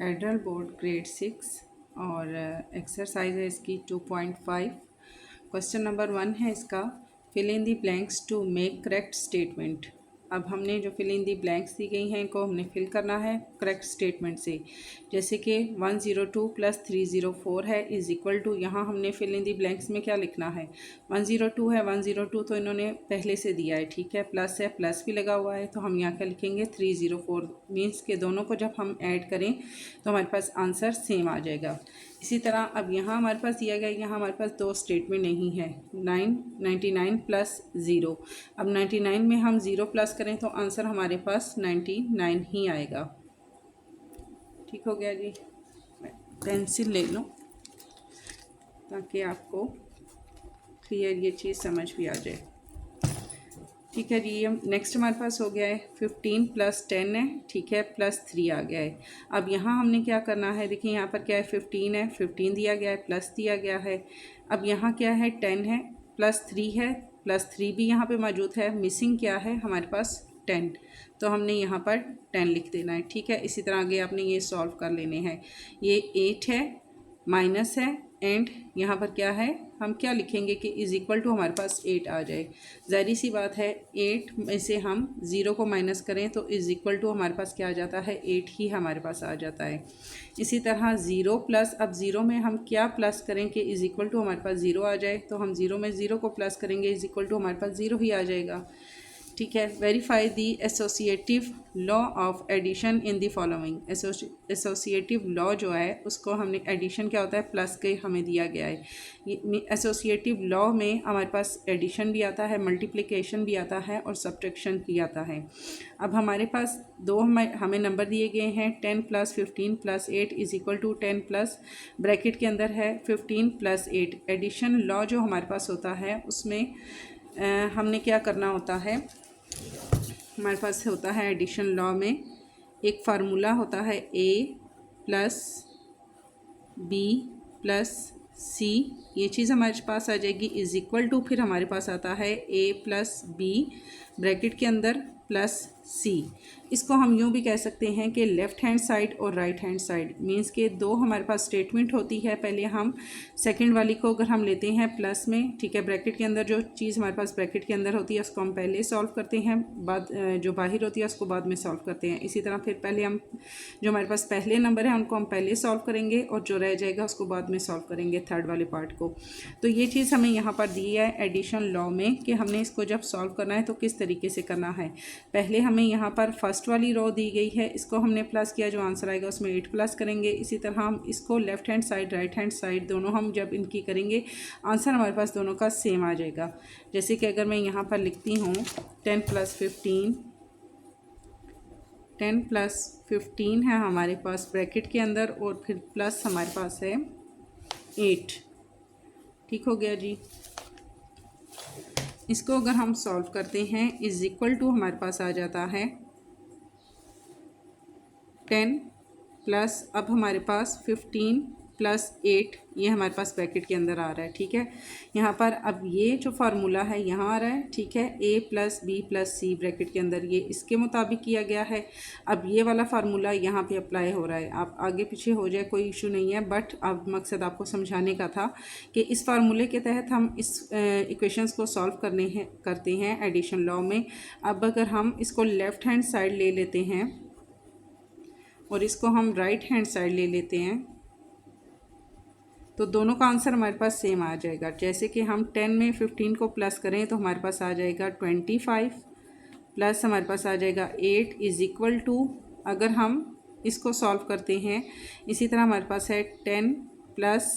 एडरल board grade 6 और exercise है इसकी 2.5। क्वेश्चन नंबर 1 है इसका, fill in the blanks to make correct statement. अब हमने जो फिल इन दी ब्लैंक्स दी गई हैं इनको हमने फिल करना है करेक्ट स्टेटमेंट से। जैसे कि 102 + 304 है इज़ इक्वल टू, यहाँ हमने फिल इन दी ब्लैंक्स में क्या लिखना है, 102 है, 102 तो इन्होंने पहले से दिया है, ठीक है, प्लस है, प्लस भी लगा हुआ है, तो हम यहाँ क्या लिखेंगे 304, मीन्स के दोनों को जब हम ऐड करें तो हमारे पास आंसर सेम आ जाएगा। इसी तरह अब यहाँ हमारे पास दिया गया, यहाँ हमारे पास दो स्टेटमेंट नहीं है, 99 + 0। अब 99 में हम 0 प्लस करें तो आंसर हमारे पास 99 ही आएगा। ठीक हो गया जी, पेंसिल ले लो ताकि आपको क्लियर ये चीज़ समझ भी आ जाए। ठीक है जी, ये नेक्स्ट हमारे पास हो गया है 15 + 10 है, ठीक है, +3 आ गया है। अब यहाँ हमने क्या करना है, देखिए यहाँ पर क्या है, 15 है, 15 दिया गया है, प्लस दिया गया है। अब यहाँ क्या है, 10 है, +3 है, +3 भी यहाँ पे मौजूद है, मिसिंग क्या है हमारे पास 10, तो हमने यहाँ पर 10 लिख देना है। ठीक है, इसी तरह आगे आपने ये सॉल्व कर लेने हैं। ये 8 है, माइनस है, एंड यहाँ पर क्या है, हम क्या लिखेंगे कि इज़ इक्वल टू हमारे पास 8 आ जाए। ज़ाहिर सी बात है 8 में से हम 0 को माइनस करें तो इज़ इक्वल टू हमारे पास क्या आ जाता है, 8 ही हमारे पास आ जाता है। इसी तरह 0 प्लस, अब 0 में हम क्या प्लस करें कि इज़ इक्वल टू हमारे पास 0 आ जाए, तो हम 0 में 0 को प्लस करेंगे, इज़ इक्वल टू हमारे पास 0 ही आ जाएगा। ठीक है, verify the associative law of addition in the following. Associative law जो है उसको हमने, एडिशन क्या होता है, प्लस के हमें दिया गया है। ये एसोसिएटिव लॉ में हमारे पास एडिशन भी आता है, मल्टीप्लिकेशन भी आता है और सब्ट्रैक्शन भी आता है। अब हमारे पास दो हमें नंबर दिए गए हैं, 10 + 15 + 8 is equal to 10 plus bracket के अंदर है 15 + 8। एडिशन लॉ जो हमारे पास होता है उसमें हमने क्या करना होता है, हमारे पास होता है एडिशन लॉ में एक फार्मूला होता है a + b + c, ये चीज़ हमारे पास आ जाएगी, इज़ इक्वल टू फिर हमारे पास आता है a + b ब्रैकेट के अंदर +c। इसको हम यूँ भी कह सकते हैं कि लेफ़्ट हैंड साइड और राइट हैंड साइड, मींस के दो हमारे पास स्टेटमेंट होती है। पहले हम सेकंड वाली को अगर हम लेते हैं प्लस में, ठीक है, ब्रैकेट के अंदर जो चीज़ हमारे पास ब्रैकेट के अंदर होती है उसको हम पहले सॉल्व करते हैं, बाद जो बाहर होती है उसको बाद में सॉल्व करते हैं। इसी तरह फिर पहले हम जो हमारे पास पहले नंबर है उनको हम पहले सॉल्व करेंगे और जो रह जाएगा उसको बाद में सॉल्व करेंगे, थर्ड वाले पार्ट को। तो ये चीज़ हमें यहाँ पर दी है एडिशन लॉ में कि हमने इसको जब सॉल्व करना है तो किस तरीके से करना है। पहले हमें यहाँ पर फर्स्ट वाली रो दी गई है, इसको हमने प्लस किया, जो आंसर आएगा उसमें 8 प्लस करेंगे। इसी तरह हम इसको left hand side right hand side दोनों हम जब इनकी करेंगे आंसर हमारे पास दोनों का सेम आ जाएगा। जैसे कि अगर मैं यहाँ पर लिखती हूँ 10 + 15, 10 + 15 है हमारे पास ब्रैकेट के अंदर और फिर प्लस हमारे पास है 8। ठीक हो गया जी, इसको अगर हम सॉल्व करते हैं इज़ इक्वल टू हमारे पास आ जाता है 10 प्लस, अब हमारे पास 15 + 8, ये हमारे पास ब्रैकेट के अंदर आ रहा है। ठीक है, यहाँ पर अब ये जो फार्मूला है यहाँ आ रहा है, ठीक है, a + b + c ब्रैकेट के अंदर, ये इसके मुताबिक किया गया है। अब ये वाला फार्मूला यहाँ पे अप्लाई हो रहा है, आप आगे पीछे हो जाए कोई इशू नहीं है, बट अब मकसद आपको समझाने का था कि इस फार्मूले के तहत हम इस इक्वेशंस को सॉल्व करते हैं एडिशन लॉ में। अब अगर हम इसको लेफ़्ट हैंड साइड ले लेते हैं और इसको हम राइट हैंड साइड ले लेते हैं तो दोनों का आंसर हमारे पास सेम आ जाएगा। जैसे कि हम 10 में 15 को प्लस करें तो हमारे पास आ जाएगा 25 प्लस हमारे पास आ जाएगा 8 इज़ इक्वल टू, अगर हम इसको सॉल्व करते हैं इसी तरह हमारे पास है 10 प्लस,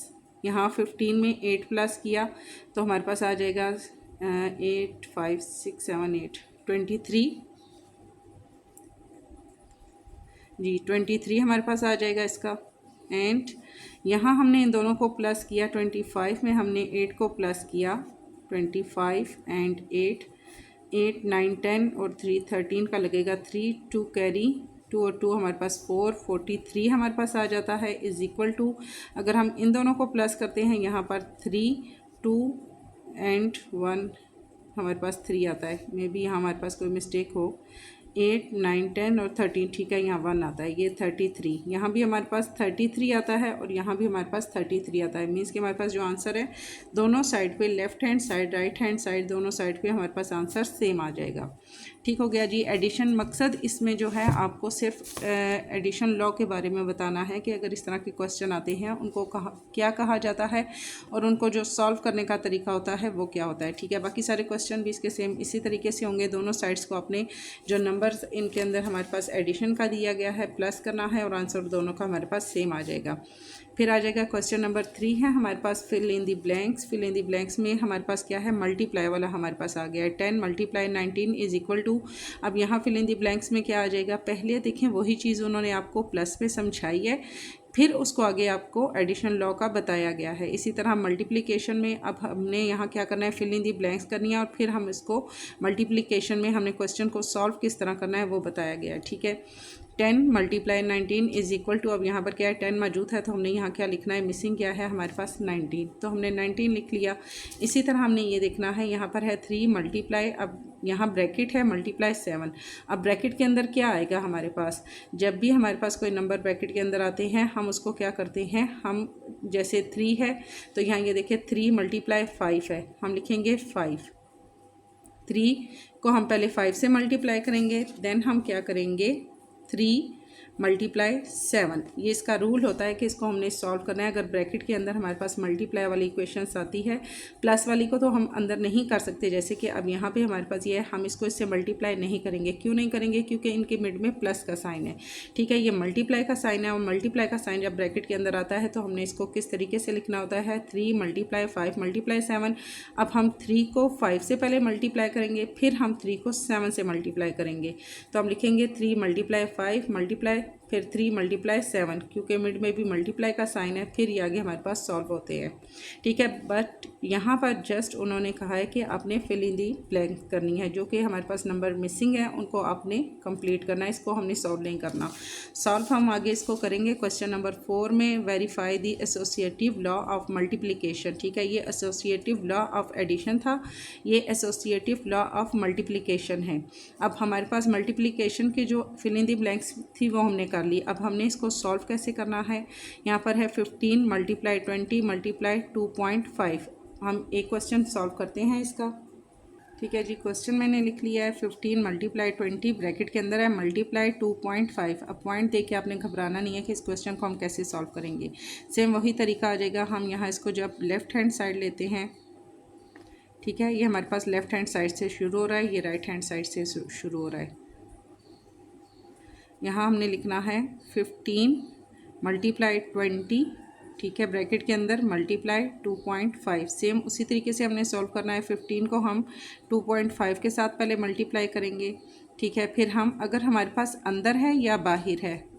यहाँ 15 में 8 प्लस किया तो हमारे पास आ जाएगा 8 5 6 7 8 23 जी, 23 हमारे पास आ जाएगा इसका। एंड यहाँ हमने इन दोनों को प्लस किया, 25 में हमने 8 को प्लस किया, 25 एंड 8 8 9 10 और 3 13 का लगेगा 3 2 कैरी 2 और 2 हमारे पास 4 43 हमारे पास आ जाता है इज़ इक्वल टू, अगर हम इन दोनों को प्लस करते हैं यहाँ पर 3 2 एंड 1 हमारे पास 3 आता है, मे बी यहाँ हमारे पास कोई मिस्टेक हो, 8, 9, 10 और 13, ठीक है, यहाँ 1 आता है, ये 33, यहाँ भी हमारे पास 33 आता है और यहाँ भी हमारे पास 33 आता है। मीन्स कि हमारे पास जो आंसर है दोनों साइड पे, left hand side right hand side, दोनों साइड पे हमारे पास आंसर सेम आ जाएगा। ठीक हो गया जी। एडिशन मकसद इसमें जो है आपको सिर्फ एडिशन लॉ के बारे में बताना है कि अगर इस तरह के क्वेश्चन आते हैं उनको क्या कहा जाता है और उनको जो सॉल्व करने का तरीका होता है वो क्या होता है। ठीक है, बाकी सारे क्वेश्चन भी इसके सेम इसी तरीके से होंगे। दोनों साइड्स को अपने जो नंबर्स इनके अंदर हमारे पास एडिशन का दिया गया है प्लस करना है और आंसर दोनों का हमारे पास सेम आ जाएगा। फिर आ जाएगा क्वेश्चन नंबर 3 है हमारे पास fill in the blanks. Fill in the blanks में हमारे पास क्या है, मल्टीप्लाई वाला हमारे पास आ गया है। 10 मल्टीप्लाई 19 इज इक्वल टू, अब यहाँ फिल इन दी ब्लैंक्स में क्या आ जाएगा, पहले देखें वही चीज़ उन्होंने आपको प्लस में समझाई है, फिर उसको आगे आपको एडिशन लॉ का बताया गया है। इसी तरह मल्टीप्लिकेशन में अब हमने यहाँ क्या करना है, फिल इन दी ब्लैंक्स करनी है और फिर हम इसको मल्टीप्लिकेशन में हमने क्वेश्चन को सॉल्व किस तरह करना है वो बताया गया है। ठीक है, 10 मल्टीप्लाई 19 इज इक्वल टू, अब यहाँ पर क्या है 10 मौजूद है तो हमने यहाँ क्या लिखना है, मिसिंग क्या है हमारे पास 19, तो हमने 19 लिख लिया। इसी तरह हमने ये देखना है, यहाँ पर है 3 मल्टीप्लाई, अब यहाँ ब्रैकेट है मल्टीप्लाई 7। अब ब्रैकेट के अंदर क्या आएगा हमारे पास, जब भी हमारे पास कोई नंबर ब्रैकेट के अंदर आते हैं हम उसको क्या करते हैं, हम जैसे 3 है तो यहाँ ये देखिए 3 मल्टीप्लाई 5 है, हम लिखेंगे 5। 3 को हम पहले 5 से मल्टीप्लाई करेंगे, देन हम क्या करेंगे 3 मल्टीप्लाई 7। ये इसका रूल होता है कि इसको हमने सॉल्व करना है। अगर ब्रैकेट के अंदर हमारे पास मल्टीप्लाई वाली इक्वेशंस आती है, प्लस वाली को तो हम अंदर नहीं कर सकते, जैसे कि अब यहाँ पे हमारे पास ये है, हम इसको इससे मल्टीप्लाई नहीं करेंगे। क्यों नहीं करेंगे, क्योंकि इनके मिड में प्लस का साइन है। ठीक है, ये मल्टीप्लाई का साइन है और मल्टीप्लाई का साइन जब ब्रैकेट के अंदर आता है तो हमने इसको किस तरीके से लिखना होता है, 3 मल्टीप्लाई 5 मल्टीप्लाई 7। अब हम 3 को 5 से पहले मल्टीप्लाई करेंगे, फिर हम 3 को 7 से मल्टीप्लाई करेंगे, तो हम लिखेंगे 3 मल्टीप्लाई 5 मल्टीप्लाई फिर 3 मल्टीप्लाई 7, क्योंकि मिड में भी मल्टीप्लाई का साइन है, फिर ये आगे हमारे पास सॉल्व होते हैं। ठीक है, बट यहाँ पर जस्ट उन्होंने कहा है कि आपने फिल इन दी ब्लैंक करनी है, जो कि हमारे पास नंबर मिसिंग है उनको आपने कंप्लीट करना है, इसको हमने सॉल्व नहीं करना। सॉल्व हम आगे इसको करेंगे क्वेश्चन नंबर 4 में, verify the associative law of multiplication. ठीक है, ये एसोसिएटिव लॉ ऑफ एडिशन था, ये एसोसिएटिव लॉ ऑफ मल्टीप्लिकेशन है। अब हमारे पास मल्टीप्लिकेशन की जो फिल इन दी ब्लैंक्स थी वो हमने कर ली। अब हमने इसको सॉल्व कैसे करना है, यहाँ पर है 15 मल्टीप्लाई 20 मल्टीप्लाई 2.5। हम एक क्वेश्चन सॉल्व करते हैं इसका। ठीक है जी, क्वेश्चन मैंने लिख लिया है 15 मल्टीप्लाई 20 ब्रैकेट के अंदर है मल्टीप्लाई 2.5। अब पॉइंट देख के आपने घबराना नहीं है कि इस क्वेश्चन को हम कैसे सॉल्व करेंगे। सेम वही तरीका आ जाएगा, हम यहाँ इसको जब लेफ़्ट हैंड साइड लेते हैं, ठीक है, ये हमारे पास लेफ़्ट हैंड साइड से शुरू हो रहा है, ये राइट हैंड साइड से शुरू हो रहा है। यहाँ हमने लिखना है 15 मल्टीप्लाई 20, ठीक है, ब्रैकेट के अंदर मल्टीप्लाई 2.5। सेम उसी तरीके से हमने सॉल्व करना है। 15 को हम 2.5 के साथ पहले मल्टीप्लाई करेंगे, ठीक है, फिर हम अगर हमारे पास अंदर है या बाहर है,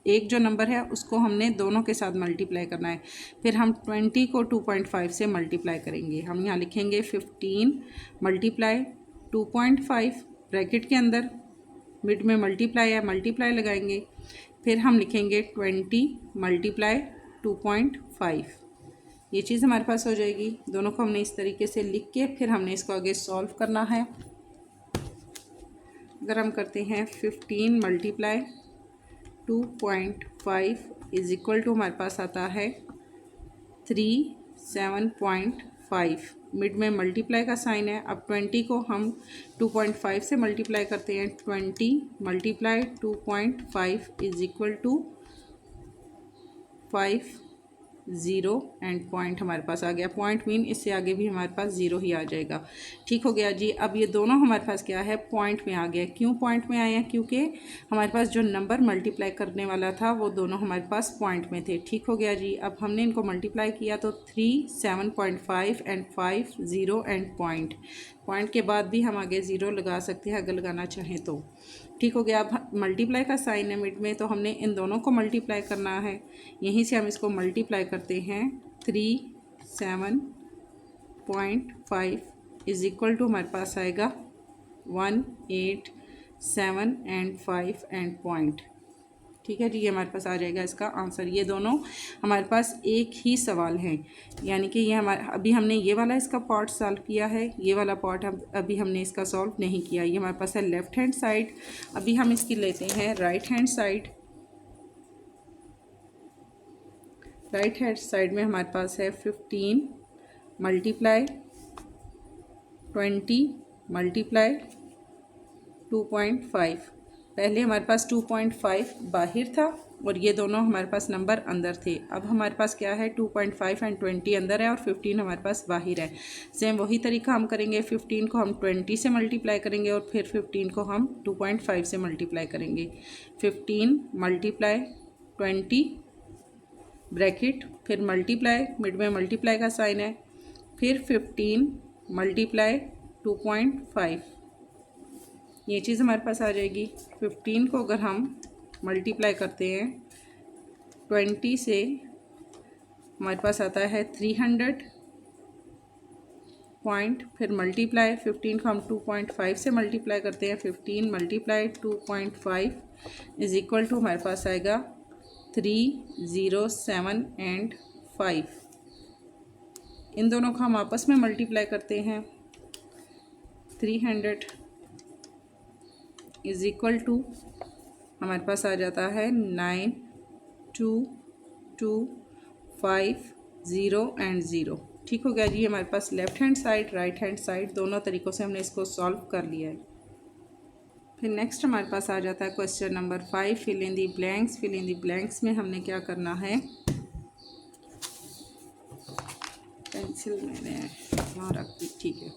एक जो नंबर है उसको हमने दोनों के साथ मल्टीप्लाई करना है, फिर हम 20 को 2.5 से मल्टीप्लाई करेंगे। हम यहाँ लिखेंगे 15 मल्टीप्लाई 2.5 ब्रैकेट के अंदर, मिड में मल्टीप्लाई है, मल्टीप्लाई लगाएंगे, फिर हम लिखेंगे 20 मल्टीप्लाई 2.5। ये चीज़ हमारे पास हो जाएगी। दोनों को हमने इस तरीके से लिख के फिर हमने इसको आगे सॉल्व करना है। अगर हम करते हैं 15 मल्टीप्लाई 2.5 इज इक्वल टू, हमारे पास आता है 37.5, मिड में मल्टीप्लाई का साइन है। अब 20 को हम 2.5 से मल्टीप्लाई करते हैं, 20 multiply 2.5 is equal to 5 zero and point हमारे पास आ गया। पॉइंट मीन इससे आगे भी हमारे पास ज़ीरो ही आ जाएगा। ठीक हो गया जी। अब ये दोनों हमारे पास क्या है, पॉइंट में आ गया। क्यों पॉइंट में आए हैं, क्योंकि हमारे पास जो नंबर मल्टीप्लाई करने वाला था वो दोनों हमारे पास पॉइंट में थे। ठीक हो गया जी। अब हमने इनको मल्टीप्लाई किया तो 3 7.5 एंड 5 ज़ीरो एंड पॉइंट के बाद भी हम आगे ज़ीरो लगा सकते हैं अगर लगाना चाहें तो। ठीक हो गया। अब मल्टीप्लाई का साइन है मिड में, तो हमने इन दोनों को मल्टीप्लाई करना है। यहीं से हम इसको मल्टीप्लाई करते हैं। 3 7.5 इज इक्वल टू हमारे पास आएगा 1 8 7 एंड 5 एंड पॉइंट। ठीक है जी, ये हमारे पास आ जाएगा इसका आंसर। ये दोनों हमारे पास एक ही सवाल हैं, यानी कि ये हमारा अभी हमने ये वाला इसका पार्ट सॉल्व किया है, ये वाला पार्ट हम अभी हमने इसका सॉल्व नहीं किया। ये हमारे पास है लेफ़्ट हैंड साइड, अभी हम इसकी लेते हैं right hand side. Right hand side में हमारे पास है 15 मल्टीप्लाई 20 मल्टीप्लाई 2.5। पहले हमारे पास 2.5 बाहर था और ये दोनों हमारे पास नंबर अंदर थे। अब हमारे पास क्या है, 2.5 एंड 20 अंदर है और 15 हमारे पास बाहर है। सेम वही तरीका हम करेंगे, 15 को हम 20 से मल्टीप्लाई करेंगे और फिर 15 को हम 2.5 से मल्टीप्लाई करेंगे। 15 मल्टीप्लाई 20 ब्रैकेट, फिर मल्टीप्लाई, मिड में मल्टीप्लाई का साइन है, फिर 15 मल्टीप्लाई 2.5। ये चीज़ हमारे पास आ जाएगी। 15 को अगर हम मल्टीप्लाई करते हैं 20 से, हमारे पास आता है 300 पॉइंट, फिर मल्टीप्लाई 15 को हम 2.5 से मल्टीप्लाई करते हैं। 15 मल्टीप्लाई 2.5 इज इक्वल टू हमारे पास आएगा 307 एंड 5। इन दोनों को हम आपस में मल्टीप्लाई करते हैं। 300 इज इक्वल टू हमारे पास आ जाता है 9225 एंड 0। ठीक हो गया जी, हमारे पास left hand side right hand side दोनों तरीक़ों से हमने इसको सॉल्व कर लिया है। फिर नेक्स्ट हमारे पास आ जाता है question number 5, fill in the blanks. Fill in the blanks में हमने क्या करना है, पेंसिल मैंने वहाँ रख दी, ठीक है।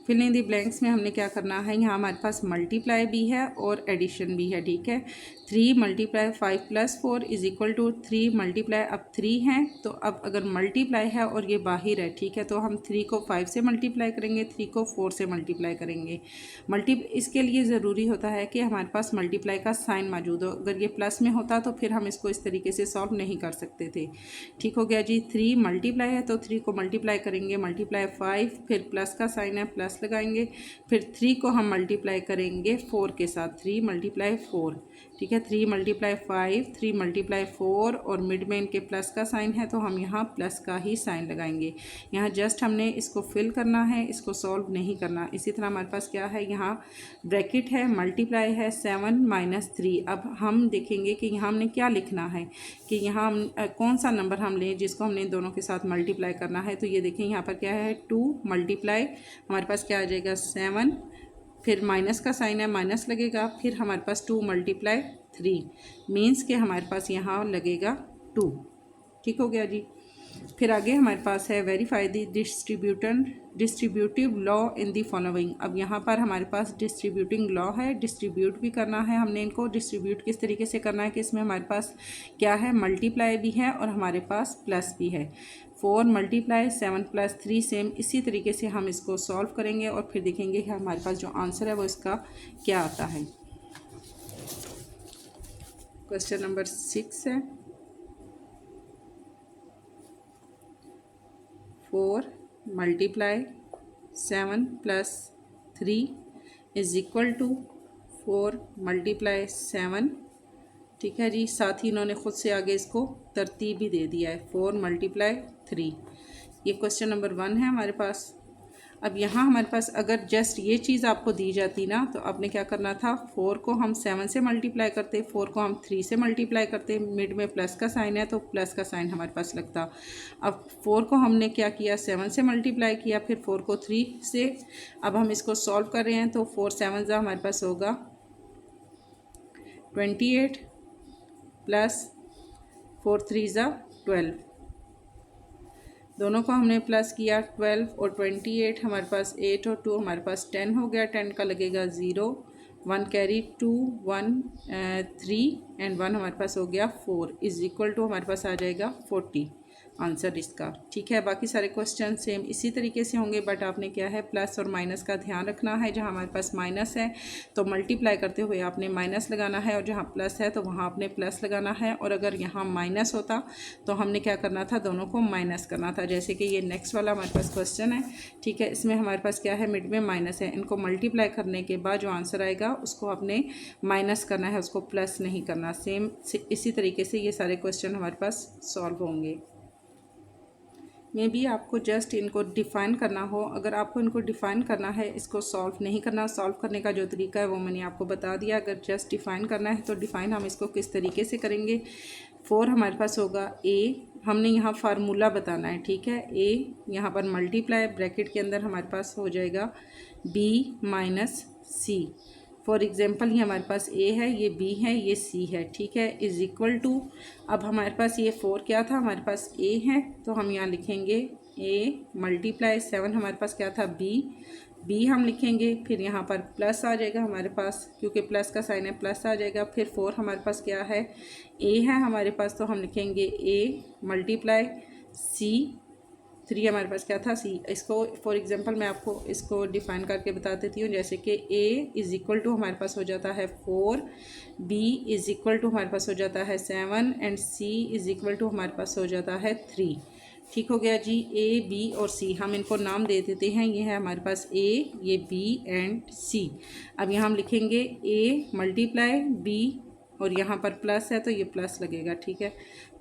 फिल इन दी ब्लैंक्स में हमने क्या करना है, यहाँ हमारे पास मल्टीप्लाई भी है और एडिशन भी है, ठीक है। 3 multiply 5 plus 4 is equal to 3 multiply, अब 3 है तो अब अगर मल्टीप्लाई है और ये बाहर है, ठीक है, तो हम 3 को 5 से मल्टीप्लाई करेंगे, 3 को 4 से मल्टीप्लाई करेंगे। इसके लिए ज़रूरी होता है कि हमारे पास मल्टीप्लाई का साइन मौजूद हो। अगर ये प्लस में होता तो फिर हम इसको इस तरीके से सॉल्व नहीं कर सकते थे। ठीक हो गया जी, 3 मल्टीप्लाई है तो 3 को मल्टीप्लाई करेंगे, मल्टीप्लाई 5, फिर प्लस का साइन है प्लस लगाएंगे, फिर 3 को हम मल्टीप्लाई करेंगे 4 के साथ, 3 मल्टीप्लाई 4, ठीक है। 3 मल्टीप्लाई 5, 3 मल्टीप्लाई 4 और मिड में इनके प्लस का साइन है तो हम यहाँ प्लस का ही साइन लगाएंगे। यहाँ जस्ट हमने इसको फिल करना है, इसको सॉल्व नहीं करना। इसी तरह हमारे पास क्या है, यहाँ ब्रैकेट है, मल्टीप्लाई है 7 माइनस 3। अब हम देखेंगे कि यहाँ हमने क्या लिखना है, कि यहाँ हम कौन सा नंबर हम लें जिसको हमने दोनों के साथ मल्टीप्लाई करना है। तो ये देखें यहाँ पर क्या है, 2 मल्टीप्लाई हमारे पास क्या आ जाएगा 7, फिर माइनस का साइन है माइनस लगेगा, फिर हमारे पास 2 मल्टीप्लाई 3 मीन्स के हमारे पास यहाँ लगेगा 2। ठीक हो गया जी। फिर आगे हमारे पास है verify the distributive law in the following. अब यहाँ पर हमारे पास डिस्ट्रीब्यूटिंग लॉ है, डिस्ट्रीब्यूट भी करना है हमने इनको। डिस्ट्रीब्यूट किस तरीके से करना है कि इसमें हमारे पास क्या है, मल्टीप्लाई भी है और हमारे पास प्लस भी है। 4 मल्टीप्लाई 7 प्लस 3, सेम इसी तरीके से हम इसको सॉल्व करेंगे और फिर देखेंगे कि हमारे पास जो आंसर है वो इसका क्या आता है। क्वेश्चन नंबर 6 है, 4 multiply 7 plus 3 is equal to 4 multiply 7। ठीक है जी, साथ ही इन्होंने ख़ुद से आगे इसको तरतीब भी दे दिया है, 4 मल्टीप्लाई 3। ये क्वेश्चन नंबर 1 है हमारे पास। अब यहाँ हमारे पास अगर जस्ट ये चीज़ आपको दी जाती ना तो आपने क्या करना था, 4 को हम 7 से मल्टीप्लाई करते, 4 को हम 3 से मल्टीप्लाई करते, मिड में प्लस का साइन है तो प्लस का साइन हमारे पास लगता। अब 4 को हमने क्या किया, 7 से मल्टीप्लाई किया, फिर 4 को 3 से। अब हम इसको सॉल्व कर रहे हैं तो 4 7 जा हमारे पास होगा 28 प्लस 4 3 जा 12। दोनों को हमने प्लस किया, 12 और 28 हमारे पास 8 और 2 हमारे पास 10 हो गया। 10 का लगेगा 0, 1 कैरी 2, 1 3 एंड 1 हमारे पास हो गया 4 इज इक्वल टू हमारे पास आ जाएगा 40। आंसर इसका। ठीक है, बाकी सारे क्वेश्चन सेम इसी तरीके से होंगे, बट आपने क्या है प्लस और माइनस का ध्यान रखना है। जहाँ हमारे पास माइनस है तो मल्टीप्लाई करते हुए आपने माइनस लगाना है, और जहाँ प्लस है तो वहाँ आपने प्लस लगाना है। और अगर यहाँ माइनस होता तो हमने क्या करना था, दोनों को माइनस करना था। जैसे कि ये नेक्स्ट वाला हमारे पास क्वेश्चन है। ठीक है, इसमें हमारे पास क्या है, मिड में माइनस है। इनको मल्टीप्लाई करने के बाद जो आंसर आएगा उसको आपने माइनस करना है, उसको प्लस नहीं करना। सेम इसी तरीके से ये सारे क्वेश्चन हमारे पास सॉल्व होंगे। मे बी आपको जस्ट इनको डिफ़ाइन करना हो। अगर आपको इनको डिफ़ाइन करना है, इसको सॉल्व नहीं करना, सॉल्व करने का जो तरीका है वो मैंने आपको बता दिया। अगर जस्ट डिफ़ाइन करना है तो डिफ़ाइन हम इसको किस तरीके से करेंगे। 4 हमारे पास होगा ए, हमने यहाँ फार्मूला बताना है। ठीक है, ए यहाँ पर मल्टीप्लाई ब्रैकेट के अंदर हमारे पास हो जाएगा b minus c. For example ये हमारे पास ए है, ये बी है, ये सी है। ठीक है, इज़ इक्वल टू, अब हमारे पास ये 4 क्या था, हमारे पास ए है, तो हम यहाँ लिखेंगे ए मल्टीप्लाई 7 हमारे पास क्या था, बी हम लिखेंगे। फिर यहाँ पर प्लस आ जाएगा हमारे पास, क्योंकि प्लस का साइन है प्लस आ जाएगा। फिर 4 हमारे पास क्या है, ए है हमारे पास, तो हम लिखेंगे ए मल्टीप्लाई सी। 3 हमारे पास क्या था, सी। इसको फॉर एग्जांपल मैं आपको इसको डिफ़ाइन करके बता देती हूँ। जैसे कि ए इज़ इक्वल टू हमारे पास हो जाता है 4, बी इज़ इक्वल टू हमारे पास हो जाता है 7 and c is equal to हमारे पास हो जाता है 3। ठीक हो गया जी। ए बी और सी हम इनको नाम दे देते हैं। ये है हमारे पास ए, ये बी एंड सी। अब यहाँ हम लिखेंगे ए मल्टीप्लाई बी, और यहाँ पर प्लस है तो ये प्लस लगेगा। ठीक है,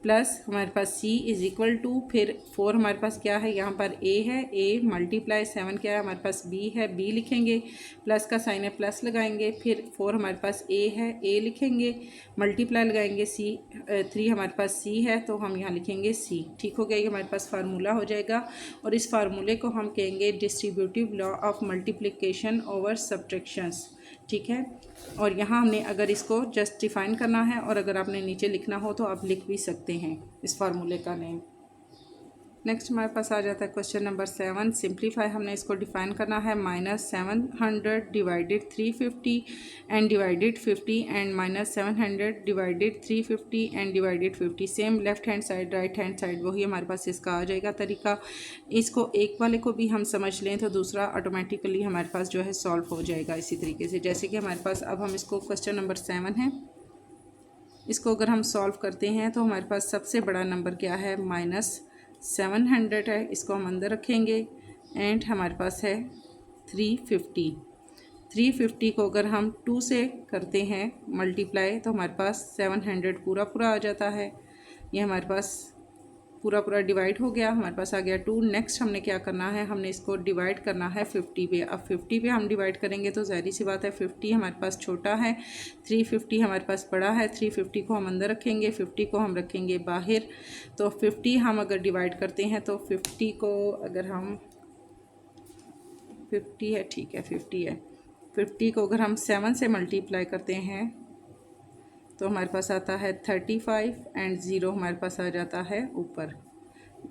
प्लस हमारे पास c इज़ इक्वल टू, फिर 4 हमारे पास क्या है, यहाँ पर a है, a मल्टीप्लाई 7 क्या है हमारे पास, b है, b लिखेंगे, प्लस का साइन है प्लस लगाएंगे। फिर 4 हमारे पास a है, a लिखेंगे, मल्टीप्लाई लगाएंगे, 3 हमारे पास c है, तो हम यहाँ लिखेंगे c। ठीक हो गया, ये हमारे पास फार्मूला हो जाएगा। और इस फार्मूले को हम कहेंगे distributive law of multiplication over subtractions. ठीक है, और यहाँ हमने अगर इसको जस्ट डिफाइन करना है, और अगर आपने नीचे लिखना हो तो आप लिख भी सकते हैं इस फार्मूले का नेम। नेक्स्ट हमारे पास आ जाता है क्वेश्चन नंबर 7। सिंप्लीफाई हमने इसको डिफाइन करना है। -700 divided 350 and divided 50 and -700 divided 350 and divided 50। Same left hand side right hand side वही हमारे पास इसका आ जाएगा तरीका। इसको एक वाले को भी हम समझ लें तो दूसरा ऑटोमेटिकली हमारे पास जो है सॉल्व हो जाएगा इसी तरीके से। जैसे कि हमारे पास अब हम इसको क्वेश्चन नंबर 7 है, इसको अगर हम सॉल्व करते हैं तो हमारे पास सबसे बड़ा नंबर क्या है, -700 है, इसको हम अंदर रखेंगे। एंड हमारे पास है 350 को अगर हम 2 से करते हैं मल्टीप्लाई तो हमारे पास 700 पूरा आ जाता है। ये हमारे पास पूरा डिवाइड हो गया, हमारे पास आ गया 2। नेक्स्ट हमने क्या करना है, हमने इसको डिवाइड करना है 50 पे। अब 50 पे हम डिवाइड करेंगे तो ज़ाहिर सी बात है 50 हमारे पास छोटा है, 350 हमारे पास बड़ा है। 350 को हम अंदर रखेंगे, 50 को हम रखेंगे बाहर। तो 50 हम अगर डिवाइड करते हैं तो 50 को अगर हम 50 है, ठीक है 50 है, 50 को अगर हम 7 से मल्टीप्लाई करते हैं तो हमारे पास आता है 35 एंड 0 हमारे पास आ जाता है ऊपर।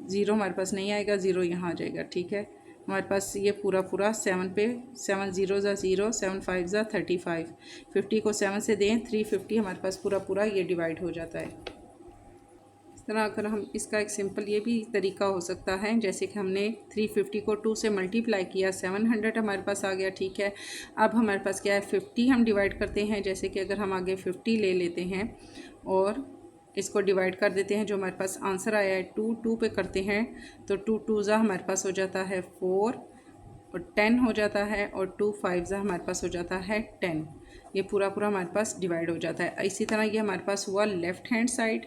0 हमारे पास नहीं आएगा, 0 यहाँ आ जाएगा। ठीक है, हमारे पास ये पूरा 7 पे 7 0 ज़ा 0, 7 5 ज़ा 35। 50 को 7 से दें 350 हमारे पास पूरा ये डिवाइड हो जाता है। इस तरह अगर हम इसका एक सिंपल ये भी तरीका हो सकता है, जैसे कि हमने 350 को 2 से मल्टीप्लाई किया, 700 हमारे पास आ गया। ठीक है, अब हमारे पास क्या है 50 हम डिवाइड करते हैं। जैसे कि अगर हम आगे 50 ले लेते हैं और इसको डिवाइड कर देते हैं, जो हमारे पास आंसर आया है 2 पे करते हैं तो 2 2 ज़ा हमारे पास हो जाता है 4 और 10 हो जाता है, और 2 5 ज़ा हमारे पास हो जाता है 10। ये पूरा हमारे पास डिवाइड हो जाता है। इसी तरह ये हमारे पास हुआ लेफ़्ट हैंड साइड।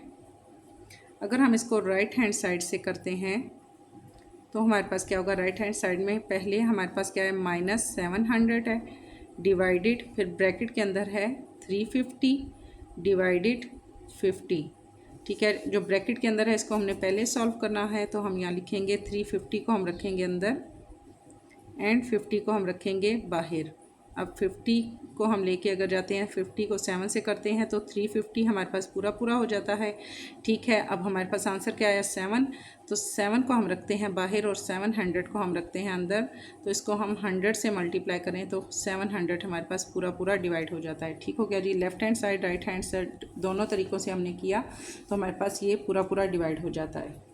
अगर हम इसको राइट हैंड साइड से करते हैं तो हमारे पास क्या होगा, राइट हैंड साइड में पहले हमारे पास क्या है -700 है, डिवाइडेड फिर ब्रैकेट के अंदर है 350 डिवाइडेड 50। ठीक है, जो ब्रैकेट के अंदर है इसको हमने पहले सॉल्व करना है, तो हम यहाँ लिखेंगे 350 को हम रखेंगे अंदर एंड 50 को हम रखेंगे बाहर। अब 50 को हम लेके अगर जाते हैं, 50 को 7 से करते हैं तो 350 हमारे पास पूरा हो जाता है। ठीक है, अब हमारे पास आंसर क्या आया 7, तो 7 को हम रखते हैं बाहर और 700 को हम रखते हैं अंदर। तो इसको हम 100 से मल्टीप्लाई करें तो 700 हमारे पास पूरा डिवाइड हो जाता है। ठीक हो गया जी। Left hand side right hand side दोनों तरीक़ों से हमने किया तो हमारे पास ये पूरा डिवाइड हो जाता है।